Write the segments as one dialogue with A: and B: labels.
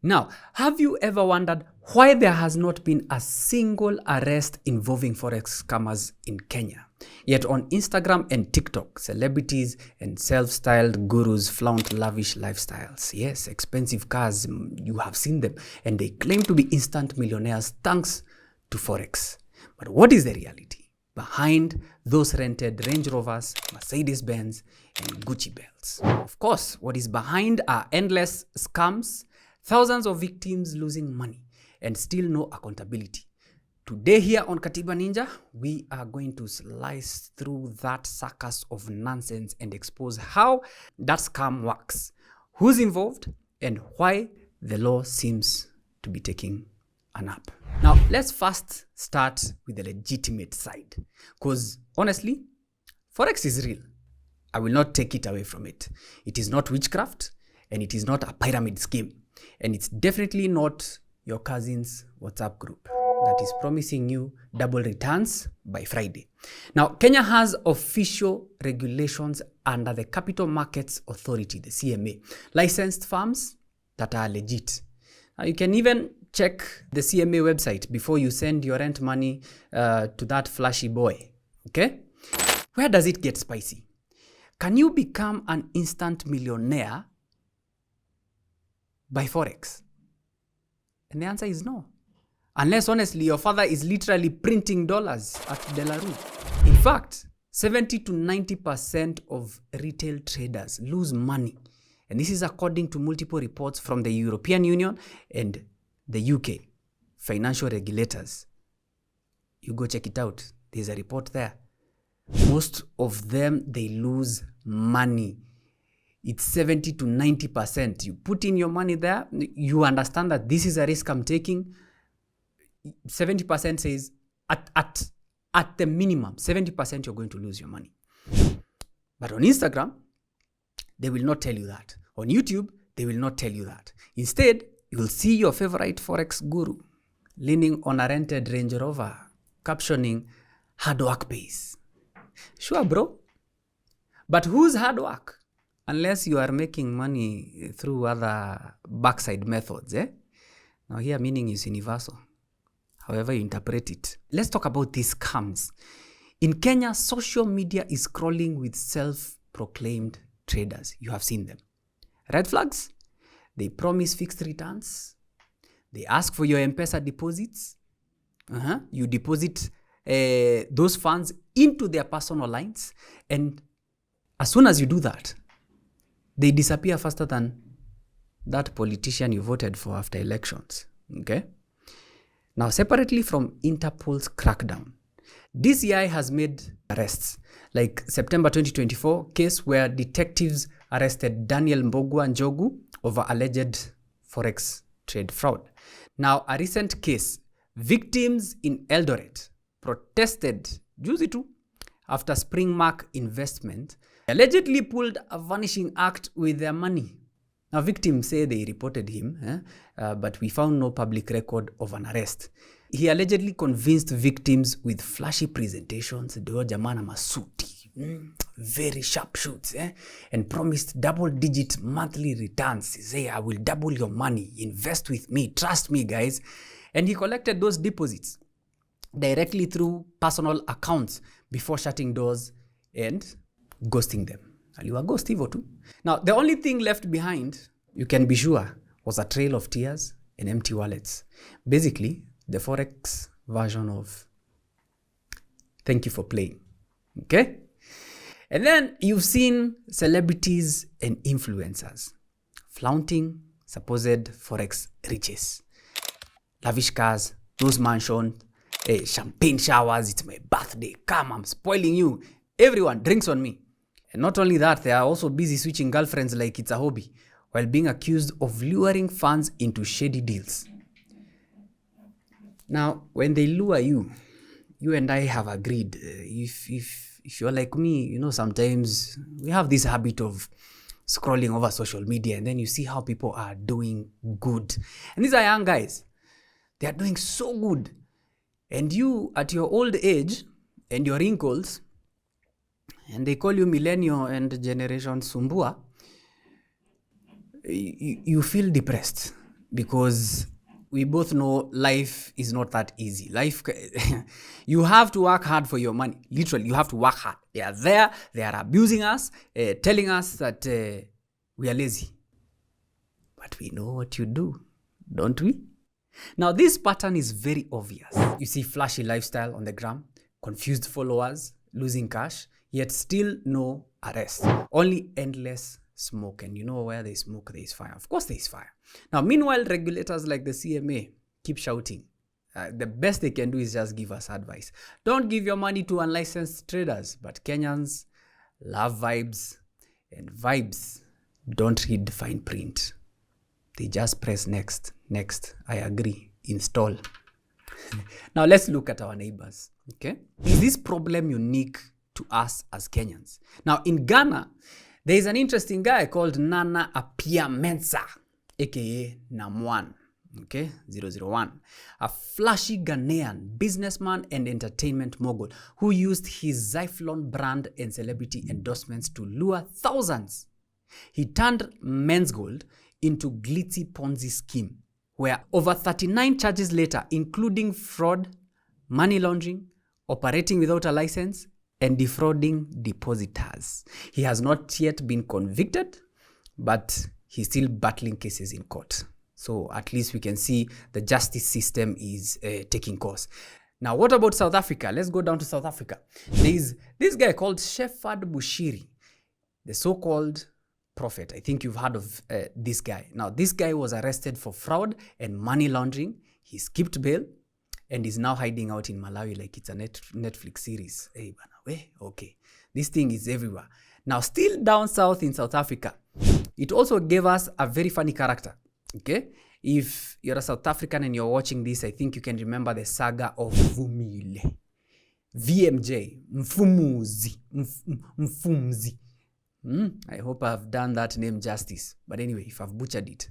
A: Now, have you ever wondered why there has not been a single arrest involving forex scammers in Kenya? Yet on Instagram and TikTok, celebrities and self-styled gurus flaunt lavish lifestyles. Yes, expensive cars, you have seen them, and they claim to be instant millionaires thanks to forex. But what is the reality behind those rented Range Rovers, Mercedes-Benz, and Gucci belts? Of course, what is behind are endless scams, thousands of victims losing money, and still no accountability. Today here on Katiba Ninja, we are going to slice through that circus of nonsense and expose how that scam works, who's involved, and why the law seems to be taking a nap. Now, let's first start with the legitimate side, because honestly, forex is real. I will not take it away from it. It is not witchcraft, and it is not a pyramid scheme. And it's definitely not your cousin's WhatsApp group that is promising you double returns by Friday. Now, Kenya has official regulations under the Capital Markets Authority, the CMA, licensed firms that are legit. Now, you can even check the CMA website before you send your rent money to that flashy boy, okay? Where does it get spicy? Can you become an instant millionaire by forex? And the answer is no. Unless, honestly, your father is literally printing dollars at Delarue. In fact, 70 to 90% of retail traders lose money. And this is according to multiple reports from the European Union and the UK financial regulators. You go check it out. There's a report there. Most of them, they lose money. It's 70 to 90%. You put in your money there, you understand that this is a risk I'm taking. 70% says at the minimum, 70% you're going to lose your money. But on Instagram, they will not tell you that. On YouTube, they will not tell you that. Instead, you will see your favorite forex guru leaning on a rented Range Rover, captioning, "Hard work pays." Sure, bro. But whose hard work? Unless you are making money through other backside methods, eh? Now here, meaning is universal, however you interpret it. Let's talk about these scams. In Kenya, social media is crawling with self-proclaimed traders. You have seen them. Red flags? They promise fixed returns. They ask for your M-Pesa deposits. You deposit those funds into their personal lines. And as soon as you do that, they disappear faster than that politician you voted for after elections, okay? Now, separately from Interpol's crackdown, DCI has made arrests, like September 2024 case where detectives arrested Daniel Mbogwa Njogu over alleged forex trade fraud. Now, a recent case, victims in Eldoret protested juzi tu after Springmark Investment allegedly pulled a vanishing act with their money. Now, victims say they reported him, but we found no public record of an arrest. He allegedly convinced victims with flashy presentations, jamana masuti, very sharp shoots, and promised double-digit monthly returns. He said, "I will double your money, invest with me, trust me, guys." And he collected those deposits directly through personal accounts before shutting doors and ghosting them. You are ghost evil too. Now, the only thing left behind, you can be sure, was a trail of tears and empty wallets. Basically, the forex version of thank you for playing. Okay? And then you've seen celebrities and influencers flaunting supposed forex riches. Lavish cars, those mansions, champagne showers, it's my birthday, come, I'm spoiling you. Everyone drinks on me. And not only that, they are also busy switching girlfriends like it's a hobby, while being accused of luring fans into shady deals. Now, when they lure you, you and I have agreed, if you're like me, sometimes we have this habit of scrolling over social media and then you see how people are doing good. And these are young guys. They are doing so good. And you, at your old age and your wrinkles, and they call you millennial and generation sumbua, you feel depressed. because we both know life is not that easy. Life, you have to work hard for your money. Literally, you have to work hard. They are there, they are abusing us, telling us that we are lazy. But we know what you do, don't we? Now, this pattern is very obvious. You see flashy lifestyle on the gram, confused followers, losing cash, yet still no arrest. Only endless smoke. And you know, where there is smoke, there is fire. Of course, there is fire. Now, meanwhile, regulators like the CMA keep shouting. The best they can do is just give us advice. Don't give your money to unlicensed traders. But Kenyans love vibes, and vibes don't read fine print. They just press next, next, I agree, install. Now let's look at our neighbors, okay? Is this problem unique to us as Kenyans? Now in Ghana, there is an interesting guy called Nana Apia Mensa, aka Namwan, okay, 001. A flashy Ghanaian businessman and entertainment mogul who used his Zyphlon brand and celebrity endorsements to lure thousands. He turned men's gold into glitzy Ponzi scheme, where over 39 charges later, including fraud, money laundering, operating without a license, and defrauding depositors. He has not yet been convicted, but he's still battling cases in court. So at least we can see the justice system is taking course. Now, what about South Africa? Let's go down to South Africa. There is this guy called Shepherd Bushiri, the so-called prophet. I think you've heard of this guy. Now, this guy was arrested for fraud and money laundering. He skipped bail and is now hiding out in Malawi like it's a Netflix series. Hey, okay. This thing is everywhere. Now, still down south in South Africa, it also gave us a very funny character. Okay? If you're a South African and you're watching this, I think you can remember the saga of Vumile. VMJ, Mfumuzi, Mfumzi. I hope I've done that name justice. But anyway, if I've butchered it,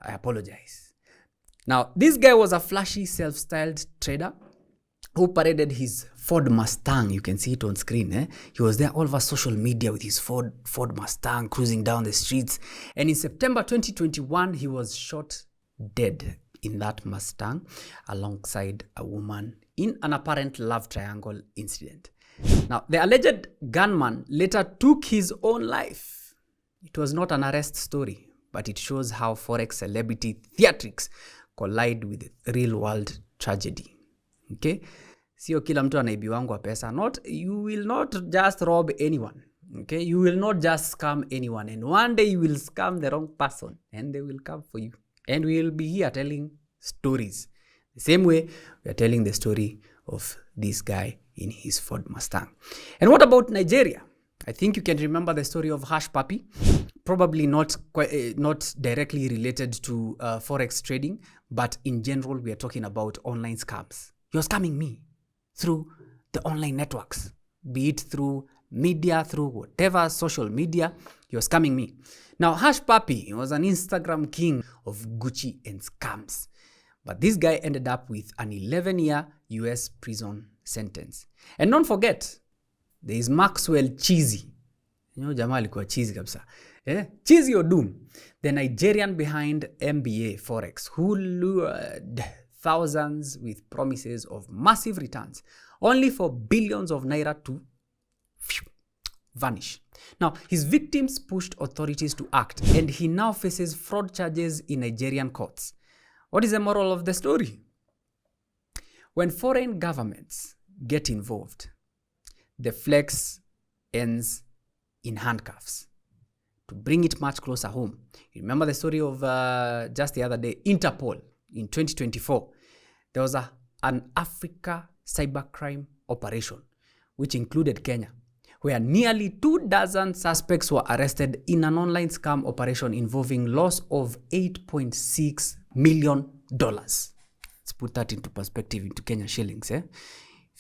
A: I apologize. Now, this guy was a flashy, self-styled trader who paraded his Ford Mustang. You can see it on screen. He was there all over social media with his Ford Mustang cruising down the streets. And in September 2021, he was shot dead in that Mustang alongside a woman in an apparent love triangle incident. Now, the alleged gunman later took his own life. It was not an arrest story, but it shows how Forex celebrity theatrics collide with real-world tragedy. Okay? Sio kila mtu anaibiwangwa pesa. You will not just rob anyone. Okay? You will not just scam anyone. And one day you will scam the wrong person, and they will come for you. And we will be here telling stories. The same way we are telling the story of this guy in his Ford Mustang. And what about Nigeria? I think you can remember the story of Hush Puppy. Probably not directly related to Forex trading, but in general, we are talking about online scams. You're scamming me through the online networks, be it through media, through whatever social media, you're scamming me. Now, Hush Puppy was an Instagram king of Gucci and scams. But this guy ended up with an 11-year US prison sentence. And don't forget, there is Maxwell Cheesy. You know, jamaa alikuwa cheesy kabisa. Cheesy Odum, the Nigerian behind MBA Forex, who lured thousands with promises of massive returns, only for billions of naira to vanish. Now, his victims pushed authorities to act, and he now faces fraud charges in Nigerian courts. What is the moral of the story? When foreign governments get involved, the flex ends in handcuffs. To bring it much closer home, you remember the story of just the other day, Interpol in 2024. There was an Africa cybercrime operation, which included Kenya, where nearly 24 suspects were arrested in an online scam operation involving loss of $8.6 million. Let's put that into perspective into Kenyan shillings. If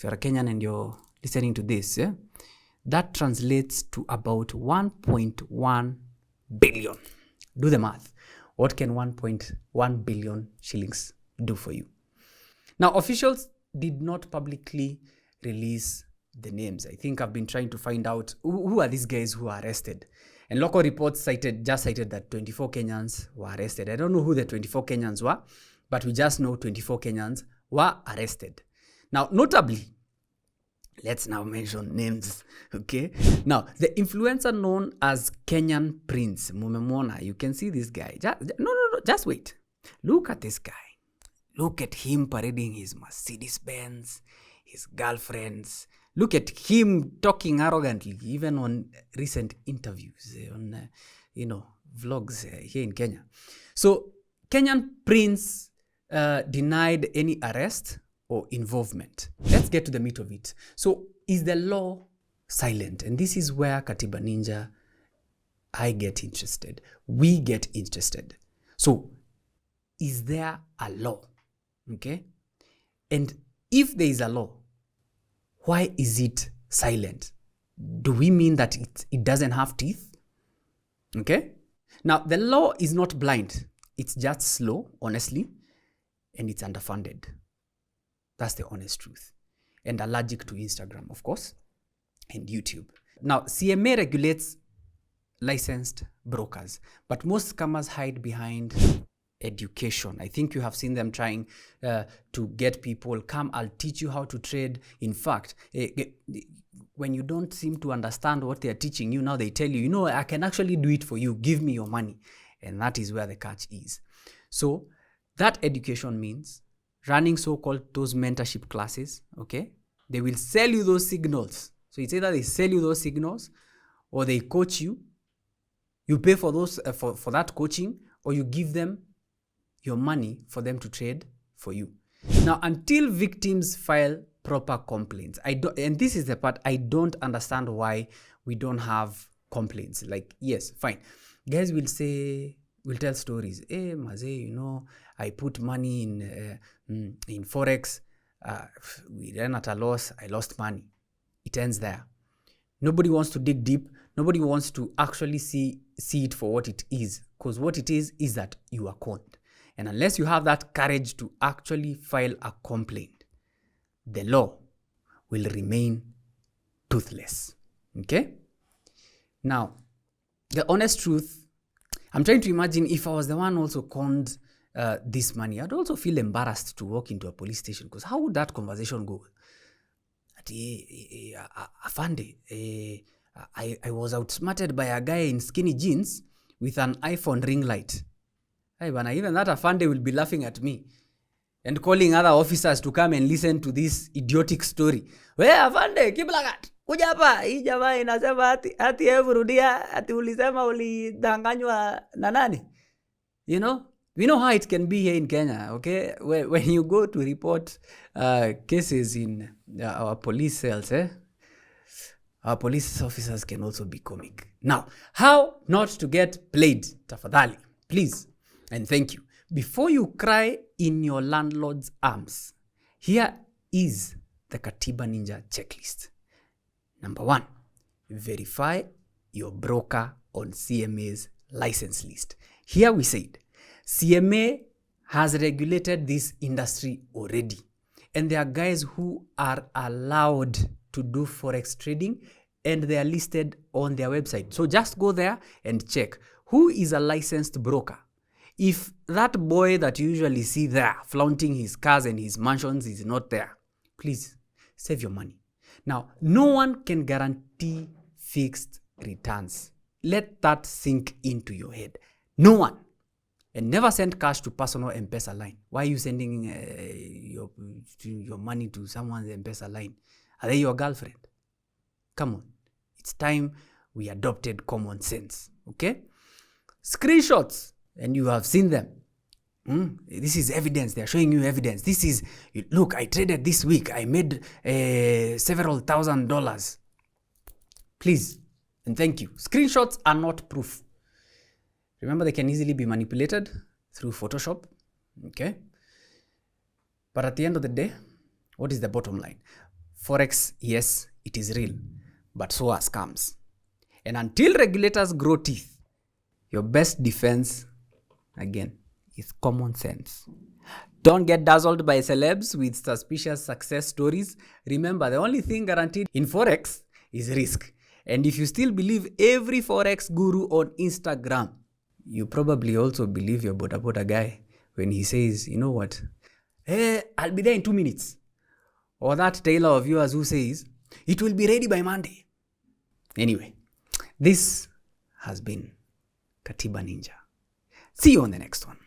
A: you're a Kenyan and you're listening to this, that translates to about 1.1 billion. Do the math. What can 1.1 billion shillings do for you? Now, officials did not publicly release the names. I think I've been trying to find out who are these guys who are arrested. And local reports just cited that 24 Kenyans were arrested. I don't know who the 24 Kenyans were, but we just know 24 Kenyans were arrested. Now, notably, let's now mention names, okay? Now, the influencer known as Kenyan Prince, Mumemona, you can see this guy. No, just wait. Look at this guy. Look at him parading his Mercedes-Benz, his girlfriends. Look at him talking arrogantly, even on recent interviews, on, vlogs here in Kenya. So, Kenyan Prince denied any arrest or involvement. Let's get to the meat of it. So, is the law silent? And this is where Katiba Ninja, I get interested. We get interested. So, is there a law? Okay? And if there is a law, why is it silent? Do we mean that it doesn't have teeth? Okay? Now, the law is not blind. It's just slow, honestly, and it's underfunded. That's the honest truth. And allergic to Instagram, of course, and YouTube. Now, CMA regulates licensed brokers, but most scammers hide behind education. I think you have seen them trying to get people, come, I'll teach you how to trade. In fact, when you don't seem to understand what they're teaching you, now they tell you, I can actually do it for you. Give me your money. And that is where the catch is. So that education means running so-called those mentorship classes, okay? They will sell you those signals. So it's either they sell you those signals or they coach you. You pay for those for that coaching, or you give them your money for them to trade for you. Now, until victims file proper complaints, and this is the part I don't understand why we don't have complaints. Like, yes, fine. Guys will tell stories. Hey, Maze, I put money in Forex. We ran at a loss. I lost money. It ends there. Nobody wants to dig deep. Nobody wants to actually see it for what it is. Because what it is that you are conned. And unless you have that courage to actually file a complaint, the law will remain toothless. Okay? Now, the honest truth, I'm trying to imagine if I was the one also conned this money, I'd also feel embarrassed to walk into a police station, because how would that conversation go? Afande, I was outsmarted by a guy in skinny jeans with an iPhone ring light. Hey, bana, even that Afande will be laughing at me and calling other officers to come and listen to this idiotic story. We Afande, Kiblagat, kuja hapa, hii jamaa inasema ati rudia, ati ulisema ulidanganywa na nani? We know how it can be here in Kenya, okay? When you go to report cases in our police cells, our police officers can also be comic. Now, how not to get played? Tafadhali, please. And thank you. Before you cry in your landlord's arms, here is the Katiba Ninja checklist. Number 1, verify your broker on CMA's license list. Here we said, CMA has regulated this industry already. And there are guys who are allowed to do Forex trading, and they are listed on their website. So just go there and check who is a licensed broker. If that boy that you usually see there flaunting his cars and his mansions is not there, please save your money. Now, no one can guarantee fixed returns. Let that sink into your head. No one. And never send cash to personal M-Pesa line. Why are you sending your money to someone's M-Pesa line? Are they your girlfriend? Come on. It's time we adopted common sense. Okay? Screenshots. And you have seen them. This is evidence. They are showing you evidence. This is, look, I traded this week. I made several $1,000s. Please and thank you. Screenshots are not proof. Remember, they can easily be manipulated through Photoshop. Okay? But at the end of the day, what is the bottom line? Forex, yes, it is real. But so are scams. And until regulators grow teeth, your best defense, again, is common sense. Don't get dazzled by celebs with suspicious success stories. Remember, the only thing guaranteed in Forex is risk. And if you still believe every Forex guru on Instagram, you probably also believe your boda guy when he says, you know what, I'll be there in 2 minutes. Or that tailor of yours who says, it will be ready by Monday. Anyway, this has been Katiba Ninja. See you on the next one.